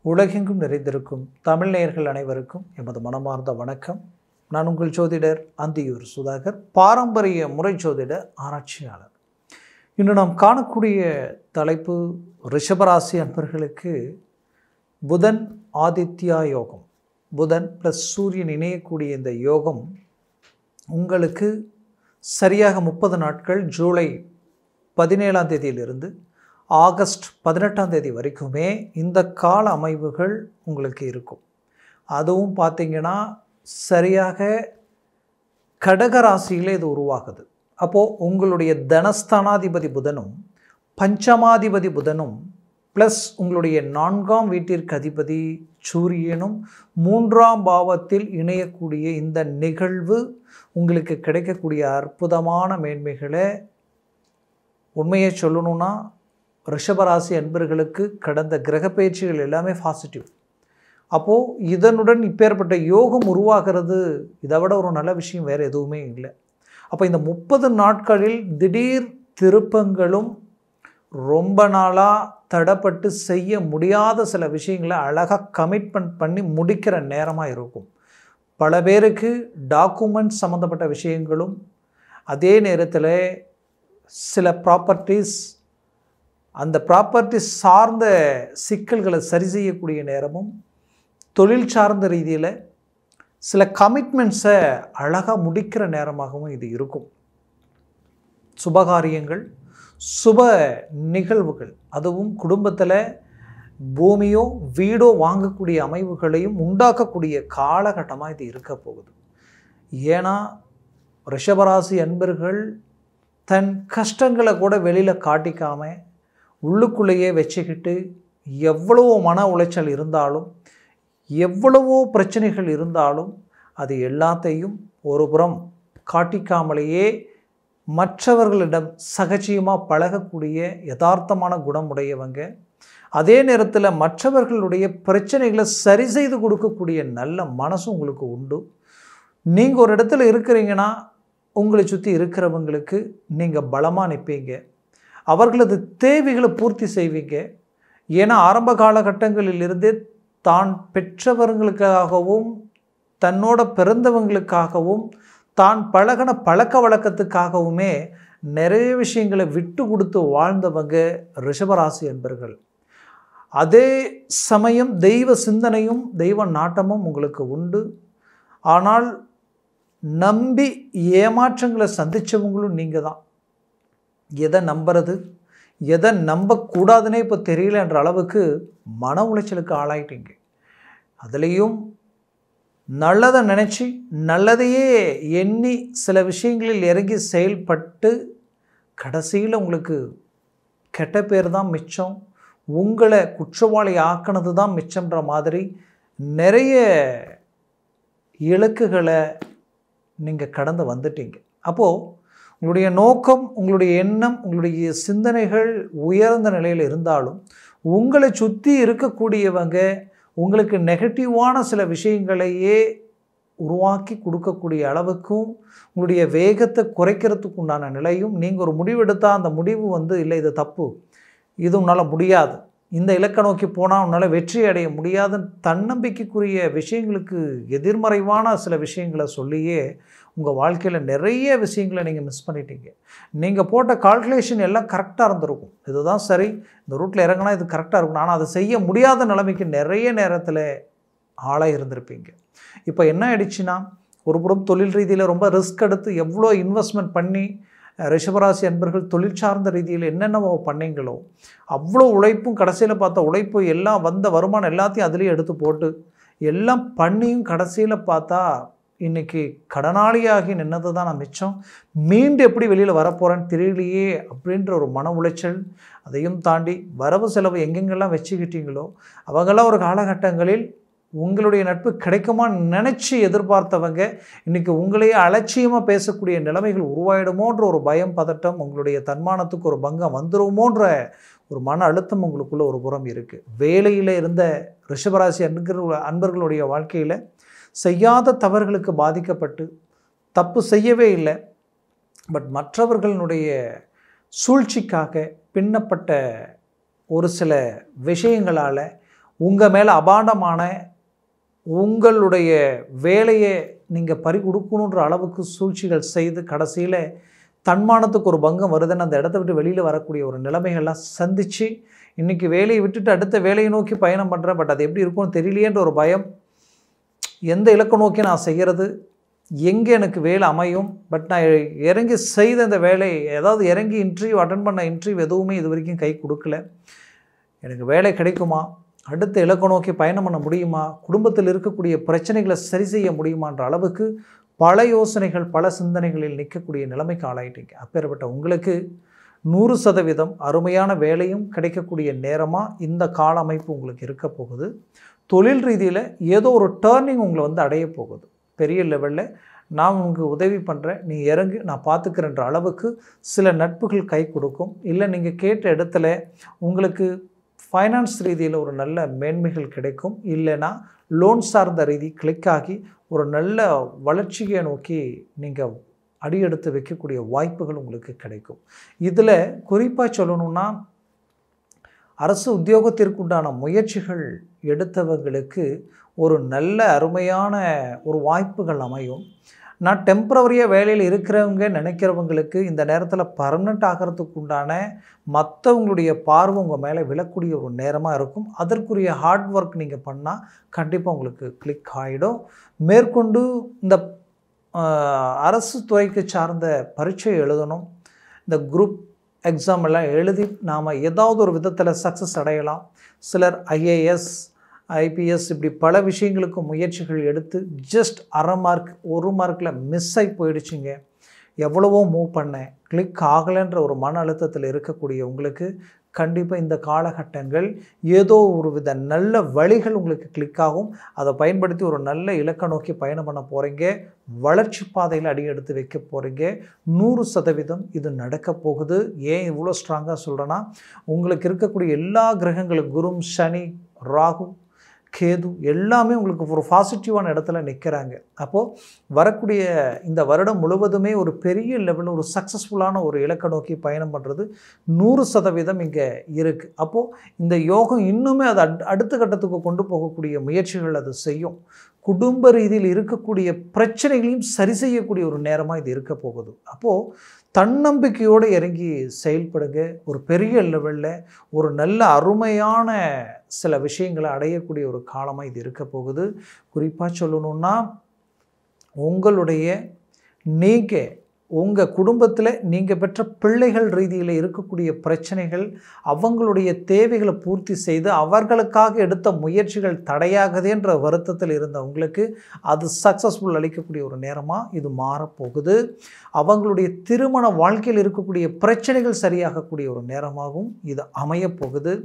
உலகெங்கும் நிறைந்திருக்கும் தமிழ் நேயர்கள் அனைவருக்கும் எமது மனமார்ந்த வணக்கம். நான் உங்கள் ஜோதிடர் அந்தியூர் சுதாகர், பாரம்பரிய முறை ஜோதிட ஆராய்ச்சியாளர். இன்று நாம் காணக்கூடிய தலைப்பு ரிஷபராசி அன்பர்களுக்கு புதன் ஆதித்யா யோகம். புதன் ப்ளஸ் சூரியன் இணையக்கூடிய இந்த யோகம் உங்களுக்கு சரியாக 30 நாட்கள், ஜூலை 17ஆம் தேதியிலிருந்து ஆகஸ்ட் 18ஆம் தேதி வரைக்குமே இந்த கால அமைவுகள் உங்களுக்கு இருக்கும். அதுவும் பார்த்திங்கன்னா சரியாக கடகராசியில் இது உருவாகுது. அப்போது உங்களுடைய தனஸ்தானாதிபதி புதனும் பஞ்சமாதிபதி புதனும் ப்ளஸ் உங்களுடைய 4ஆம் வீட்டிற்கு அதிபதி சூரியனும் 3ஆம் பாவத்தில் இணையக்கூடிய இந்த நிகழ்வு உங்களுக்கு கிடைக்கக்கூடிய அற்புதமான மேன்மைகளை உண்மையை சொல்லணும்னா ரிஷபராசி அன்பர்களுக்கு கடந்த கிரக பயிற்சிகள் எல்லாமே பாசிட்டிவ். அப்போது இதனுடன் இப்பேற்பட்ட யோகம் உருவாகிறது, இதை விட ஒரு நல்ல விஷயம் வேறு எதுவுமே இல்லை. அப்போ இந்த 30 நாட்களில் திடீர் திருப்பங்களும் ரொம்ப நாளாக தடப்பட்டு செய்ய முடியாத சில விஷயங்களை அழகாக கமிட்மெண்ட் பண்ணி முடிக்கிற நேரமாக இருக்கும். பல பேருக்கு டாக்குமெண்ட் சம்மந்தப்பட்ட விஷயங்களும், அதே நேரத்தில் சில ப்ராப்பர்ட்டிஸ், அந்த ப்ராப்பர்ட்டி சார்ந்த சிக்கல்களை சரி செய்யக்கூடிய நேரமும், தொழில் சார்ந்த ரீதியில் சில கமிட்மெண்ட்ஸை அழகாக முடிக்கிற நேரமாகவும் இது இருக்கும். சுபகாரியங்கள், சுப நிகழ்வுகள், அதுவும் குடும்பத்தில் பூமியோ வீடோ வாங்கக்கூடிய அமைவுகளையும் உண்டாக்கக்கூடிய காலகட்டமாக இது இருக்க போகுது. ஏன்னா ரிஷபராசி அன்பர்கள் தன் கஷ்டங்களை கூட வெளியில் காட்டிக்காமல் உள்ளுக்குள்ளேயே வச்சுக்கிட்டு எவ்வளவோ மன உளைச்சல் இருந்தாலும், எவ்வளவோ பிரச்சனைகள் இருந்தாலும் அது எல்லாத்தையும் ஒரு புறம் காட்டிக்காமலேயே மற்றவர்களிடம் சகஜமாக பழகக்கூடிய யதார்த்தமான குணமுடையவங்க, அதே நேரத்தில் மற்றவர்களுடைய பிரச்சனைகளை சரி செய்து கொடுக்கக்கூடிய நல்ல மனசும் உங்களுக்கு உண்டு. நீங்கள் ஒரு இடத்துல இருக்கிறீங்கன்னா உங்களை சுற்றி இருக்கிறவங்களுக்கு நீங்கள் பலமாக நிற்பீங்க, அவர்களது தேவைகளை பூர்த்தி செய்வீங்க. ஏன்னா ஆரம்ப காலகட்டங்களிலிருந்தே தான் பெற்றவர்களுக்காகவும் தன்னோட பிறந்தவங்களுக்காகவும் தான் பழகின பழக்க வழக்கத்துக்காகவுமே நிறைய விஷயங்களை விட்டு கொடுத்து வாழ்ந்தவங்க ரிஷபராசி என்பர்கள். அதே சமயம் தெய்வ சிந்தனையும் தெய்வ நாட்டமும் உங்களுக்கு உண்டு. ஆனால் நம்பி ஏமாற்றங்களை சந்தித்தவங்களும் நீங்கள் தான். எதை நம்புறது, எதை நம்பக்கூடாதுன்னே இப்போ தெரியலன்ற அளவுக்கு மன உளைச்சலுக்கு ஆளாயிட்டீங்க. அதுலேயும் நல்லதை நினச்சி நல்லதையே எண்ணி சில விஷயங்களில் இறங்கி செயல்பட்டு கடைசியில் உங்களுக்கு கெட்ட பேர் தான் மிச்சம், உங்களை குற்றவாளி ஆக்கினது தான் மிச்சம்ன்ற மாதிரி நிறைய இலக்குகளை நீங்கள் கடந்து வந்துட்டீங்க. அப்போது உங்களுடைய நோக்கம், உங்களுடைய எண்ணம், உங்களுடைய சிந்தனைகள் உயர்ந்த நிலையில் இருந்தாலும் உங்களை சுற்றி இருக்கக்கூடியவங்க உங்களுக்கு நெகட்டிவான சில விஷயங்களையே உருவாக்கி கொடுக்கக்கூடிய அளவுக்கும் உங்களுடைய வேகத்தை குறைக்கிறதுக்கு உண்டான நிலையும், நீங்கள் ஒரு முடிவெடுத்தால் அந்த முடிவு இல்லை இது தப்பு, இது உன்னால் முடியாது, இந்த இலக்கை நோக்கி போனால் உன்னால் வெற்றி அடைய முடியாதுன்னு தன்னம்பிக்கைக்குரிய விஷயங்களுக்கு எதிர்மறைவான சில விஷயங்களை சொல்லியே உங்கள் வாழ்க்கையில் நிறைய விஷயங்களை நீங்கள் மிஸ் பண்ணிட்டீங்க. நீங்கள் போட்ட கால்குலேஷன் எல்லாம் கரெக்டாக இருந்திருக்கும், இதுதான் சரி, இந்த ரூட்டில் இறங்கினா இது கரெக்டாக இருக்கும், ஆனால் அதை செய்ய முடியாத நிலைமைக்கு நிறைய நேரத்தில் ஆளாக இருந்திருப்பீங்க. இப்போ என்ன ஆயிடுச்சுன்னா, ஒரு புறம் தொழில் ரீதியில் ரொம்ப ரிஸ்க் எடுத்து எவ்வளோ இன்வெஸ்ட்மெண்ட் பண்ணி ரிஷபராசி அன்பர்கள் தொழில் சார்ந்த ரீதியில் என்னென்ன பண்ணீங்களோ அவ்வளோ உழைப்பும் கடைசியில் பார்த்தா உழைப்பு எல்லாம் வந்த வருமானம் எல்லாத்தையும் அதுலேயே எடுத்து போட்டு எல்லாம் பண்ணியும் கடைசியில் பார்த்தா இன்றைக்கி கடனாளியாகி நின்னது தான் நான் மிச்சம், மீண்டும் எப்படி வெளியில் வரப்போகிறேன்னு தெரியலையே அப்படின்ற ஒரு மன உளைச்சல். அதையும் தாண்டி வரவு செலவு எங்கெங்கெல்லாம் வச்சுக்கிட்டீங்களோ அவங்கெல்லாம் ஒரு காலகட்டங்களில் உங்களுடைய நட்பு கிடைக்குமா நினச்சி எதிர்பார்த்தவங்க இன்றைக்கி உங்களையே அலட்சியமாக பேசக்கூடிய நிலைமைகள் உருவாயிடுமோன்ற ஒரு பயம், பதட்டம், உங்களுடைய தன்மானத்துக்கு ஒரு பங்கம் வந்துடுமோன்ற ஒரு மன அழுத்தம் உங்களுக்குள்ள ஒரு புறம் இருக்குது. வேலையில் இருந்த ரிஷபராசி அன்பர்களுடைய வாழ்க்கையில் செய்யாத தவறுகளுக்கு பாதிக்கப்பட்டு தப்பு செய்யவே இல்லை, பட் மற்றவர்களுடைய சூழ்ச்சிக்காக பின்னப்பட்ட ஒரு சில விஷயங்களால் உங்கள் மேலே அபாண்டமான உங்களுடைய வேலையை நீங்கள் பறி கொடுக்கணுன்ற அளவுக்கு சூழ்ச்சிகள் செய்து கடைசியில் தன்மானத்துக்கு ஒரு பங்கம் வருதுன்னு அந்த இடத்த விட்டு வெளியில் வரக்கூடிய ஒரு நிலைமைகள்லாம் சந்தித்து இன்றைக்கி வேலையை விட்டுட்டு அடுத்த வேலையை நோக்கி பயணம் பண்ணுறேன், பட் அது எப்படி இருக்கும்னு தெரியலையேன்ற ஒரு பயம், எந்த இலக்கை நோக்கி நான் செய்கிறது, எங்கே எனக்கு வேலை அமையும், பட் நான் இறங்கி செய்த இந்த வேலை ஏதாவது இறங்கி இன்டர்வியூ அட்டன் பண்ண இன்டர்வியூ எதுவுமே இது வரைக்கும் கை கொடுக்கல, எனக்கு வேலை கிடைக்குமா, அடுத்த இலக்கை நோக்கி பயணம் பண்ண முடியுமா, குடும்பத்தில் இருக்கக்கூடிய பிரச்சனைகளை சரி செய்ய முடியுமான்ற அளவுக்கு பல யோசனைகள் பல சிந்தனைகளில் நிற்கக்கூடிய நிலைமைக்கு ஆளாயிட்டீங்க. அப்பேற்பட்ட உங்களுக்கு 100% அருமையான வேலையும் கிடைக்கக்கூடிய நேரமாக இந்த கால அமைப்பு உங்களுக்கு இருக்க போகுது. தொழில் ரீதியில் ஏதோ ஒரு டேர்னிங் உங்களை அடைய போகுது. பெரிய லெவலில் நான் உங்களுக்கு உதவி பண்ணுறேன், நீ இறங்கு, நான் பார்த்துக்கிறேன்ற அளவுக்கு சில நட்புகள் கை கொடுக்கும். இல்லை நீங்கள் கேட்ட இடத்துல உங்களுக்கு ஃபைனான்ஸ் ரீதியில் ஒரு நல்ல மேன்மைகள் கிடைக்கும். இல்லைன்னா லோன் சார்ந்த ரீதி கிளிக் ஆகி ஒரு நல்ல வளர்ச்சியை நோக்கி நீங்கள் அடியெடுத்து வைக்கக்கூடிய வாய்ப்புகள் உங்களுக்கு கிடைக்கும். இதில் குறிப்பாக சொல்லணும்னா அரசு உத்தியோகத்திற்குண்டான முயற்சிகள் எடுத்தவங்களுக்கு ஒரு நல்ல அருமையான ஒரு வாய்ப்புகள் அமையும். நான் டெம்பரவரியாக வேலையில் இருக்கிறவங்க நினைக்கிறவங்களுக்கு இந்த நேரத்தில் பர்மனெண்ட் ஆகிறதுக்கு உண்டான மற்றவங்களுடைய பார்வை உங்கள் மேலே விழக்கூடிய ஒரு நேரமாக இருக்கும். அதற்குரிய ஹார்ட் ஒர்க் நீங்கள் பண்ணால் கண்டிப்பாக உங்களுக்கு கிளிக் ஆகிடும். மேற்கொண்டு இந்த அரசு துறைக்கு சார்ந்த பரீட்சை எழுதணும், இந்த குரூப் எக்ஸாம் எல்லாம் எழுதி நாம் ஏதாவது ஒரு விதத்தில் சக்ஸஸ் அடையலாம். சிலர் IAS IPS இப்படி பல விஷயங்களுக்கு முயற்சிகள் எடுத்து ஜஸ்ட் அரை மார்க் 1 மார்க்கில் மிஸ் ஆகி போயிடுச்சிங்க. எவ்வளவோ மூவ் பண்ணேன், கிளிக் ஆகலைன்ற ஒரு மன அழுத்தத்தில் இருக்கக்கூடிய உங்களுக்கு கண்டிப்பாக இந்த காலகட்டங்கள் ஏதோ ஒரு வித நல்ல வழிகள் உங்களுக்கு கிளிக் ஆகும். அதை பயன்படுத்தி ஒரு நல்ல இலக்கை நோக்கி பயணம் பண்ண போகிறீங்க. வளர்ச்சி பாதையில் அடி எடுத்து வைக்க போகிறீங்க. 100% இது நடக்க போகுது. ஏன் இவ்வளோ ஸ்ட்ராங்காக சொல்கிறேன்னா, உங்களுக்கு இருக்கக்கூடிய எல்லா கிரகங்களும் குரு, சனி, ராகு, கேது எல்லாமே உங்களுக்கு ஒரு பாசிட்டிவான இடத்துல நிற்கிறாங்க. அப்போது வரக்கூடிய இந்த வருடம் முழுவதுமே ஒரு பெரிய லெவலில் ஒரு சக்ஸஸ்ஃபுல்லான ஒரு இலக்கை நோக்கி பயணம் பண்ணுறது 100% இங்கே இருக்குது. அப்போது இந்த யோகம் இன்னுமே அதை அடுத்த கட்டத்துக்கு கொண்டு போகக்கூடிய முயற்சிகள் அது செய்யும். குடும்ப ரீதியில் இருக்கக்கூடிய பிரச்சனைகளையும் சரி செய்யக்கூடிய ஒரு நேரமாக இது இருக்க போகுது. அப்போது தன்னம்பிக்கையோடு இறங்கி செயல்படுங்க. ஒரு பெரிய லெவலில் ஒரு நல்ல அருமையான சில விஷயங்களை அடையக்கூடிய ஒரு காலமாக இது இருக்க போகுது. குறிப்பாக சொல்லணுன்னா, உங்கள் குடும்பத்தில் நீங்கள் பெற்ற பிள்ளைகள் ரீதியில் இருக்கக்கூடிய பிரச்சனைகள், அவங்களுடைய தேவைகளை பூர்த்தி செய்து அவர்களுக்காக எடுத்த முயற்சிகள் தடையாகுதுன்ற வருத்தத்தில் இருந்த உங்களுக்கு அது சக்ஸஸ்ஃபுல் அளிக்கக்கூடிய ஒரு நேரமாக இது மாறப்போகுது. அவங்களுடைய திருமண வாழ்க்கையில் இருக்கக்கூடிய பிரச்சனைகள் சரியாகக்கூடிய ஒரு நேரமாகவும் இது அமையப்போகுது.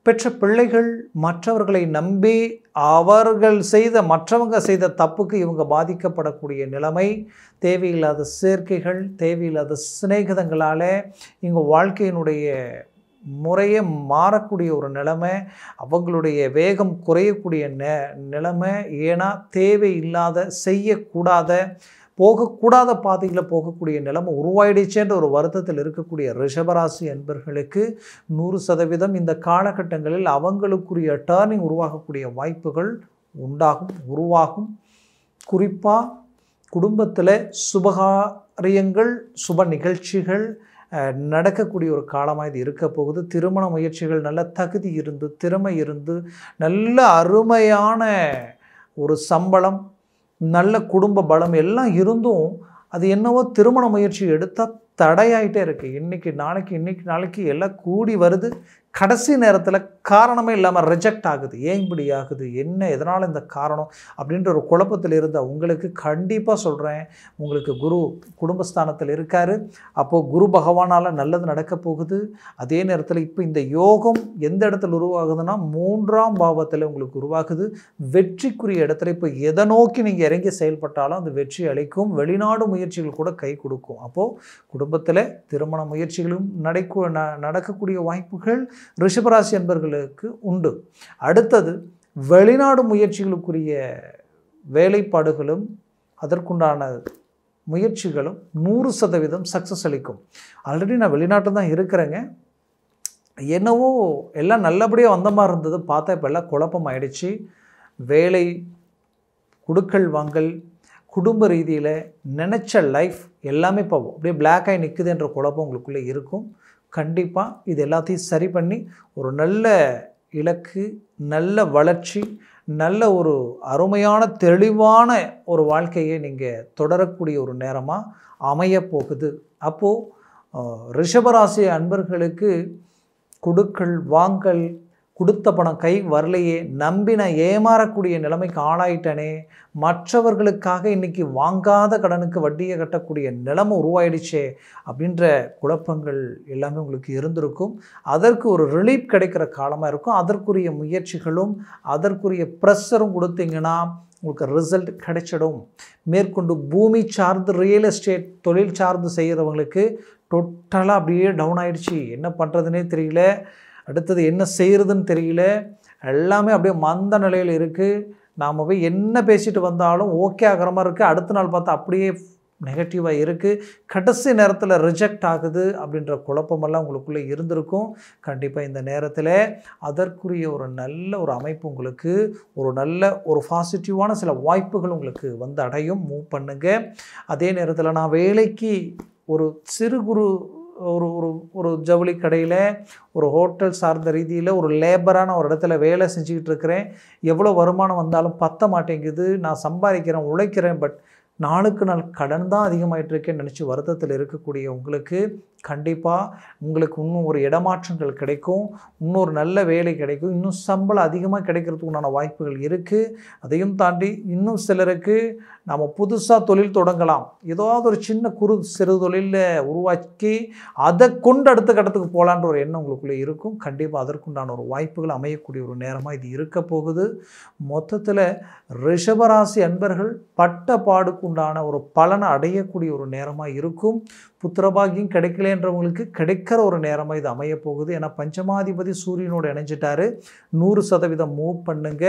பெற்ற பிள்ளைகள் மற்றவர்களை நம்பி மற்றவங்க செய்த தப்புக்கு இவங்க பாதிக்கப்படக்கூடிய நிலைமை, தேவையில்லாத சேர்க்கைகள், தேவையில்லாத சிநேகிதங்களால் இவங்க வாழ்க்கையினுடைய முறையே மாறக்கூடிய ஒரு நிலைமை, அவங்களுடைய வேகம் குறையக்கூடிய நிலைமை. ஏன்னா தேவையில்லாத போகக்கூடாத பாதையில் போகக்கூடிய நிலைமை உருவாயிடுச்சேன்ற ஒரு வருத்தத்தில் இருக்கக்கூடிய ரிஷபராசி அன்பர்களுக்கு 100% இந்த காலகட்டங்களில் அவங்களுக்குரிய டேர்னிங் உருவாகக்கூடிய வாய்ப்புகள் உருவாகும். குறிப்பாக குடும்பத்தில் சுபகாரியங்கள், சுப நிகழ்ச்சிகள் நடக்கக்கூடிய ஒரு காலமாக இது இருக்க போகுது. திருமண முயற்சிகள் நல்ல தகுதி இருந்து, திறமை இருந்து, நல்ல அருமையான ஒரு சம்பளம், நல்ல குடும்ப பலம் எல்லாம் இருந்தும் அது என்னவோ திருமண முயற்சி எடுத்தால் தடையாயிட்டே இருக்குது. இன்றைக்கி நாளைக்கு எல்லாம் கூடி வருது, கடைசி நேரத்தில் காரணமே இல்லாமல் ரிஜெக்ட் ஆகுது. ஏன் இப்படி ஆகுது, எதனால் இந்த காரணம் அப்படின்ற ஒரு குழப்பத்தில் இருந்த உங்களுக்கு கண்டிப்பாக சொல்கிறேன், உங்களுக்கு குரு குடும்பஸ்தானத்தில் இருக்கார். அப்போது குரு பகவானால் நல்லது நடக்க போகுது. அதே நேரத்தில் இப்போ இந்த யோகம் எந்த இடத்துல உருவாகுதுன்னா 3ஆம் பாவத்தில் உங்களுக்கு உருவாகுது. வெற்றிக்குரிய இடத்துல இப்போ எதை நோக்கி நீங்கள் இறங்கி செயல்பட்டாலும் அது வெற்றி அளிக்கும். வெளிநாடு முயற்சிகள் கூட கை கொடுக்கும். அப்போது குடும்பத்தில் திருமண முயற்சிகளும் நடக்கக்கூடிய வாய்ப்புகள் ரிஷபராசி என்பவர்களுக்கு உண்டு. அடுத்தது வெளிநாடு முயற்சிகளுக்குரிய வேலைப்பாடுகளும் அதற்குண்டான முயற்சிகளும் 100% சக்ஸஸ் அளிக்கும். ஆல்ரெடி நான் வெளிநாட்டில் தான் இருக்கிறேங்க, என்னவோ எல்லாம் நல்லபடியாக வந்த மாதிரி இருந்தது, பார்த்தா இப்போ எல்லாம் குழப்பம் ஆயிடுச்சு. வேலை, குடுக்கல் வாங்கல், குடும்ப ரீதியில் நினச்ச லைஃப் எல்லாமே இப்போ அப்படியே பிளாக்காகி நிற்குதுன்ற குழப்பம் உங்களுக்குள்ளே இருக்கும். கண்டிப்பாக இது எல்லாத்தையும் சரி பண்ணி ஒரு நல்ல இலக்கு, நல்ல வளர்ச்சி, நல்ல ஒரு அருமையான தெளிவான ஒரு வாழ்க்கையை நீங்கள் தொடரக்கூடிய ஒரு நேரமாக அமையப்போகுது. அப்போது ரிஷபராசி அன்பர்களுக்கு குடுக்கல் வாங்கல், கொடுத்த பணம் கை வரலையே, நம்பி நான் ஏமாறக்கூடிய நிலைமைக்கு ஆளாயிட்டனே, மற்றவர்களுக்காக இன்றைக்கி வாங்காத கடனுக்கு வட்டியை கட்டக்கூடிய நிலைமை உருவாயிடுச்சே அப்படின்ற குழப்பங்கள் எல்லாமே உங்களுக்கு இருந்திருக்கும். அதற்கு ஒரு ரிலீஃப் கிடைக்கிற காலமாக இருக்கும். அதற்குரிய முயற்சிகளும் அதற்குரிய ப்ரெஷரும் கொடுத்தீங்கன்னா உங்களுக்கு ரிசல்ட் கிடைச்சிடும். மேற்கொண்டு பூமி சார்ந்து ரியல் எஸ்டேட் தொழில் சார்ந்து செய்கிறவங்களுக்கு டோட்டலாக அப்படியே டவுன் ஆகிடுச்சு. என்ன பண்ணுறதுனே தெரியல, அடுத்தது என்ன செய்கிறதுன்னு தெரியல, எல்லாமே அப்படியே மந்த நிலையில் இருக்குது. நாம் போய் என்ன பேசிட்டு வந்தாலும் ஓகே ஆகிற மாதிரி இருக்குது, அடுத்த நாள் பார்த்தா அப்படியே நெகட்டிவாக இருக்குது, கடைசி நேரத்தில் ரிஜெக்ட் ஆகுது அப்படின்ற குழப்பமெல்லாம் உங்களுக்குள்ளே இருந்திருக்கும். கண்டிப்பாக இந்த நேரத்தில் அதற்குரிய ஒரு நல்ல ஒரு அமைப்பு உங்களுக்கு, ஒரு நல்ல ஒரு பாசிட்டிவான சில வாய்ப்புகள் உங்களுக்கு வந்து அடையும். மூவ் பண்ணுங்கள். அதே நேரத்தில் நான் வேலைக்கு ஒரு சிறு குறு ஒரு ஒரு ஒரு ஜவுளி கடையில், ஒரு ஹோட்டல் சார்ந்த ரீதியில் ஒரு லேபரான ஒரு இடத்துல வேலை செஞ்சுக்கிட்டு இருக்கிறேன். எவ்வளோ வருமானம் வந்தாலும் பத்த மாட்டேங்குது. நான் சம்பாதிக்கிறேன், உழைக்கிறேன், பட் நாளுக்கு நாள் கடன் தான் அதிகமாகிட்டு இருக்கேன்னு நினச்சி வருத்தத்தில் இருக்கக்கூடிய உங்களுக்கு கண்டிப்பாக உங்களுக்கு இன்னும் ஒரு இடமாற்றங்கள் கிடைக்கும், இன்னொரு நல்ல வேலை கிடைக்கும், இன்னும் சம்பளம் அதிகமாக கிடைக்கிறதுக்கு உண்டான வாய்ப்புகள் இருக்குது. அதையும் தாண்டி இன்னும் சிலருக்கு நாம் புதுசாக தொழில் தொடங்கலாம், ஏதாவது ஒரு சின்ன சிறு தொழிலில் உருவாக்கி அதை கொண்டு அடுத்த கட்டத்துக்கு போகலான்ற ஒரு எண்ணம் உங்களுக்குள்ளே இருக்கும். கண்டிப்பாக அதற்குண்டான ஒரு வாய்ப்புகள் அமையக்கூடிய ஒரு நேரமாக இது இருக்க போகுது. மொத்தத்தில் ரிஷபராசி அன்பர்கள் பட்ட பாடுக்கு உண்டான ஒரு பலனை அடையக்கூடிய ஒரு நேரமாக இருக்கும். புத்திரபாகியம் கிடைக்கலன்றவங்களுக்கு கிடைக்கிற ஒரு நேரமாக இது அமைய போகுது. ஏன்னா பஞ்சமாதிபதி சூரியனோடு இணைஞ்சிட்டாரு. 100% மூவ் பண்ணுங்க,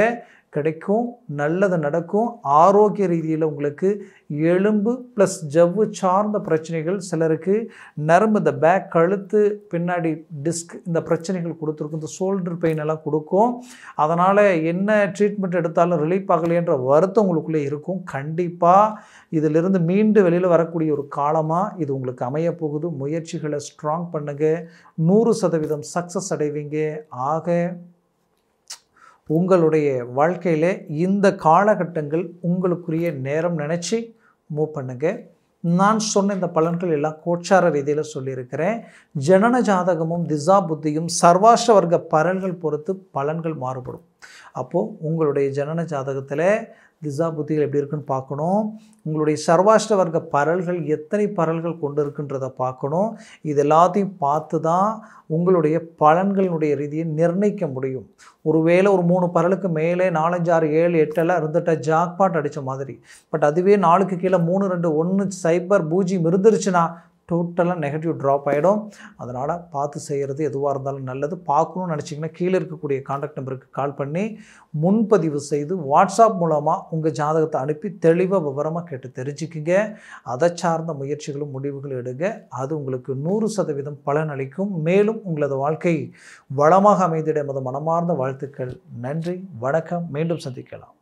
கிடைக்கும், நல்லது நடக்கும். ஆரோக்கிய ரீதியில் உங்களுக்கு எலும்பு ப்ளஸ் ஜவ்வு சார்ந்த பிரச்சனைகள், சிலருக்கு நரம்பு, இந்த பேக், கழுத்து பின்னாடி டிஸ்க், இந்த பிரச்சனைகள் கொடுத்துருக்கும். இந்த ஷோல்டர் பெயின் எல்லாம் கொடுக்கும். அதனால் என்ன ட்ரீட்மெண்ட் எடுத்தாலும் ரிலீஃப் ஆகலைன்ற வருத்தம் உங்களுக்குள்ளே இருக்கும். கண்டிப்பாக இதிலிருந்து மீண்டு வெளியில் வரக்கூடிய ஒரு காலமாக இது உங்களுக்கு அமைய போகுது. முயற்சிகளை ஸ்ட்ராங் பண்ணுங்கள், 100% சக்ஸஸ் அடைவீங்க. ஆக உங்களுடைய வாழ்க்கையில் இந்த காலகட்டங்கள் உங்களுக்குரிய நேரம் நினச்சி மூவ் பண்ணுங்கள். நான் சொன்ன இந்த பலன்கள் எல்லாம் கோச்சார ரீதியில் சொல்லியிருக்கிறேன். ஜனன ஜாதகமும் திசா புத்தியும் சர்வாஷ்ட வர்க்க பலன்கள் பொறுத்து பலன்கள் மாறுபடும். அப்போது உங்களுடைய ஜனன ஜாதகத்தில் திசா புத்திகள் எப்படி இருக்குன்னு பார்க்கணும். உங்களுடைய சர்வாஷ்ட வர்க்க பரல்கள் எத்தனை பரல்கள் கொண்டு இருக்குன்றதை பார்க்கணும். இது எல்லாத்தையும் பார்த்து தான் உங்களுடைய பலன்களுடைய ரீதியை நிர்ணயிக்க முடியும். ஒருவேளை ஒரு 3 பரலுக்கு மேலே 4, 5, 6, 7, 8 எல்லாம் இருந்துட்டால் ஜாக்பாட் அடித்த மாதிரி. பட் அதுவே 4க்கு கீழே 3, 2, 1, 0, 0 இருந்துருச்சுன்னா டோட்டலாக நெகட்டிவ் ட்ராப் ஆகிடும். அதனால் பார்த்து செய்கிறது எதுவாக இருந்தாலும் நல்லது. பார்க்கணும்னு நினச்சிங்கன்னா கீழே இருக்கக்கூடிய கான்டாக்ட் நம்பருக்கு கால் பண்ணி முன்பதிவு செய்து வாட்ஸ்அப் மூலமாக உங்கள் ஜாதகத்தை அனுப்பி தெளிவாக விவரமாக கேட்டு தெரிஞ்சுக்குங்க. அதை சார்ந்த முயற்சிகளும் முடிவுகளும் எடுங்க. அது உங்களுக்கு 100% பலனளிக்கும். மேலும் உங்களது வாழ்க்கை வளமாக அமைந்திட எமது மனமார்ந்த வாழ்த்துக்கள். நன்றி, வணக்கம். மீண்டும் சந்திக்கலாம்.